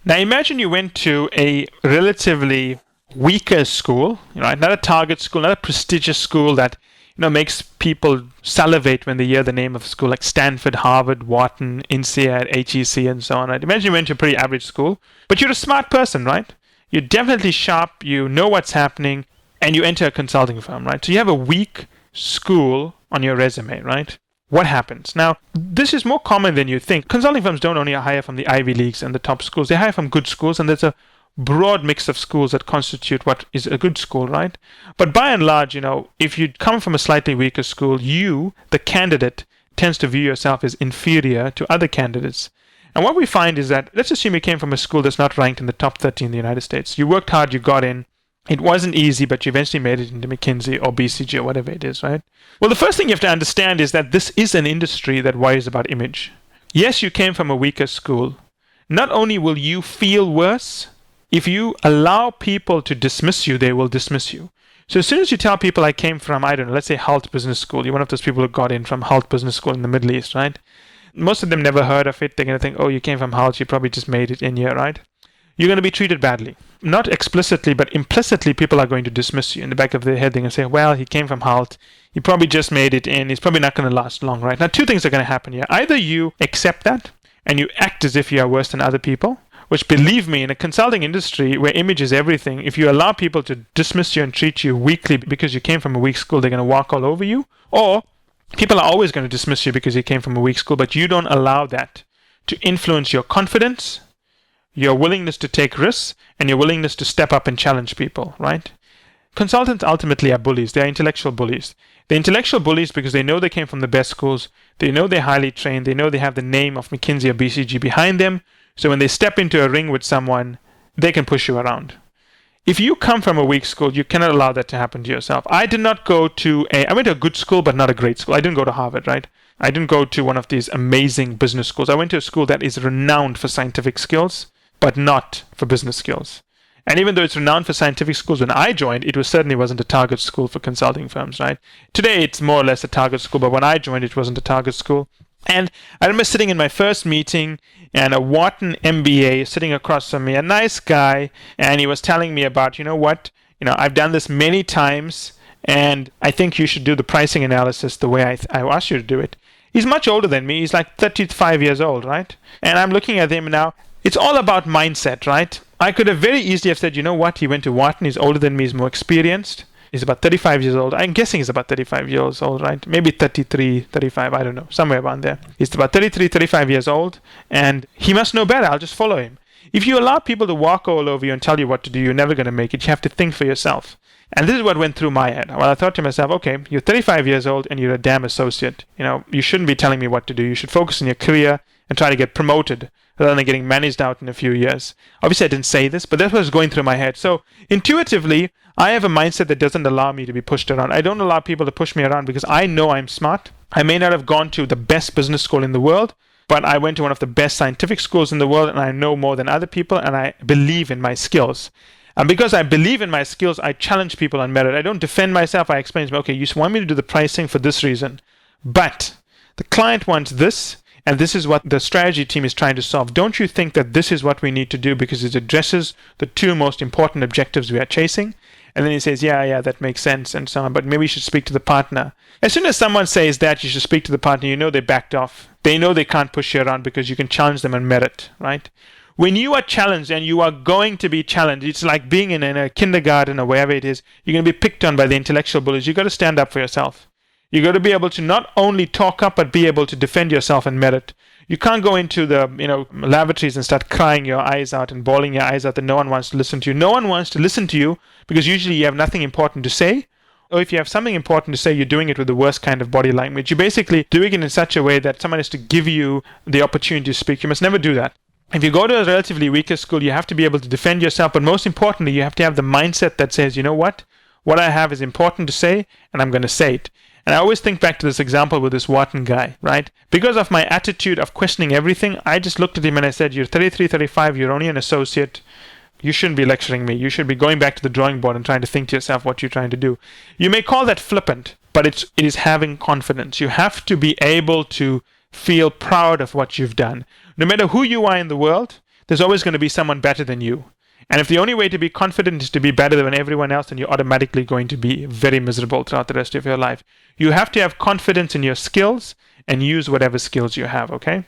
Now imagine you went to a relatively weaker school, right? Not a target school, not a prestigious school that makes people salivate when they hear the name of a school like Stanford, Harvard, Wharton, INSEAD, HEC, and so on. Right? Imagine you went to a pretty average school, but you're a smart person, right? You're definitely sharp, you know what's happening, and you enter a consulting firm, right? So you have a weak school on your resume, right? What happens? Now, this is more common than you think. Consulting firms don't only hire from the Ivy Leagues and the top schools, they hire from good schools, and there's a broad mix of schools that constitute what is a good school, right? But by and large, if you come from a slightly weaker school, you, the candidate, tends to view yourself as inferior to other candidates. And what we find is that, let's assume you came from a school that's not ranked in the top 30 in the United States. You worked hard, you got in. It wasn't easy, but you eventually made it into McKinsey or BCG or whatever it is, right? Well, the first thing you have to understand is that this is an industry that worries about image. Yes, you came from a weaker school. Not only will you feel worse, if you allow people to dismiss you, they will dismiss you. So as soon as you tell people I came from, I don't know, let's say Halt Business School, you're one of those people who got in from Halt Business School in the Middle East, right? Most of them never heard of it. They're going to think, oh, you came from Halt, you probably just made it in here, right? You're going to be treated badly. Not explicitly, but implicitly, people are going to dismiss you. In the back of their head, they're going to say, well, he came from Halt. He probably just made it in. He's probably not going to last long, right? Now, two things are going to happen here. Either you accept that and you act as if you are worse than other people, which, believe me, in a consulting industry where image is everything, if you allow people to dismiss you and treat you weakly because you came from a weak school, they're going to walk all over you. Or people are always going to dismiss you because you came from a weak school, but you don't allow that to influence your confidence, your willingness to take risks, and your willingness to step up and challenge people, right? Consultants ultimately are bullies. They're intellectual bullies. They're intellectual bullies because they know they came from the best schools. They know they're highly trained. They know they have the name of McKinsey or BCG behind them. So when they step into a ring with someone, they can push you around. If you come from a weak school, you cannot allow that to happen to yourself. I went to a good school, but not a great school. I didn't go to Harvard, right? I didn't go to one of these amazing business schools. I went to a school that is renowned for scientific skills, but not for business skills. And even though it's renowned for scientific schools, when I joined, it certainly wasn't a target school for consulting firms, right? Today, it's more or less a target school, but when I joined, it wasn't a target school. And I remember sitting in my first meeting, and a Wharton MBA sitting across from me, a nice guy, and he was telling me about, I've done this many times, and I think you should do the pricing analysis the way I asked you to do it. He's much older than me. He's like 35 years old, right? And I'm looking at him now. It's all about mindset, right? I could have very easily have said, you know what? He went to Wharton. He's older than me. He's more experienced. He's about 35 years old. I'm guessing he's about 35 years old, right? Maybe 33, 35, I don't know, somewhere around there. He's about 33, 35 years old, and he must know better. I'll just follow him. If you allow people to walk all over you and tell you what to do, you're never going to make it. You have to think for yourself. And this is what went through my head. Well, I thought to myself, okay, you're 35 years old and you're a damn associate. You shouldn't be telling me what to do. You should focus on your career and try to get promoted rather than getting managed out in a few years. Obviously, I didn't say this, but that's what was going through my head. So intuitively, I have a mindset that doesn't allow me to be pushed around. I don't allow people to push me around because I know I'm smart. I may not have gone to the best business school in the world, but I went to one of the best scientific schools in the world, and I know more than other people, and I believe in my skills. And because I believe in my skills, I challenge people on merit. I don't defend myself. I explain to them, okay, you want me to do the pricing for this reason, but the client wants this, and this is what the strategy team is trying to solve. Don't you think that this is what we need to do because it addresses the two most important objectives we are chasing? And then he says, yeah, that makes sense, and so on, but maybe you should speak to the partner. As soon as someone says that, you should speak to the partner, they backed off. They know they can't push you around because you can challenge them on merit, right? When you are challenged, and you are going to be challenged, it's like being in a kindergarten or wherever it is, you're going to be picked on by the intellectual bullies. You've got to stand up for yourself. You've got to be able to not only talk up, but be able to defend yourself and merit. You can't go into the lavatories and start crying your eyes out and bawling your eyes out that no one wants to listen to you. No one wants to listen to you because usually you have nothing important to say. Or if you have something important to say, you're doing it with the worst kind of body language. You're basically doing it in such a way that someone has to give you the opportunity to speak. You must never do that. If you go to a relatively weaker school, you have to be able to defend yourself. But most importantly, you have to have the mindset that says, you know what? What I have is important to say, and I'm going to say it. And I always think back to this example with this Wharton guy, right? Because of my attitude of questioning everything, I just looked at him and I said, you're 33, 35, you're only an associate. You shouldn't be lecturing me. You should be going back to the drawing board and trying to think to yourself what you're trying to do. You may call that flippant, but it is having confidence. You have to be able to feel proud of what you've done. No matter who you are in the world, there's always going to be someone better than you. And if the only way to be confident is to be better than everyone else, then you're automatically going to be very miserable throughout the rest of your life. You have to have confidence in your skills and use whatever skills you have, okay?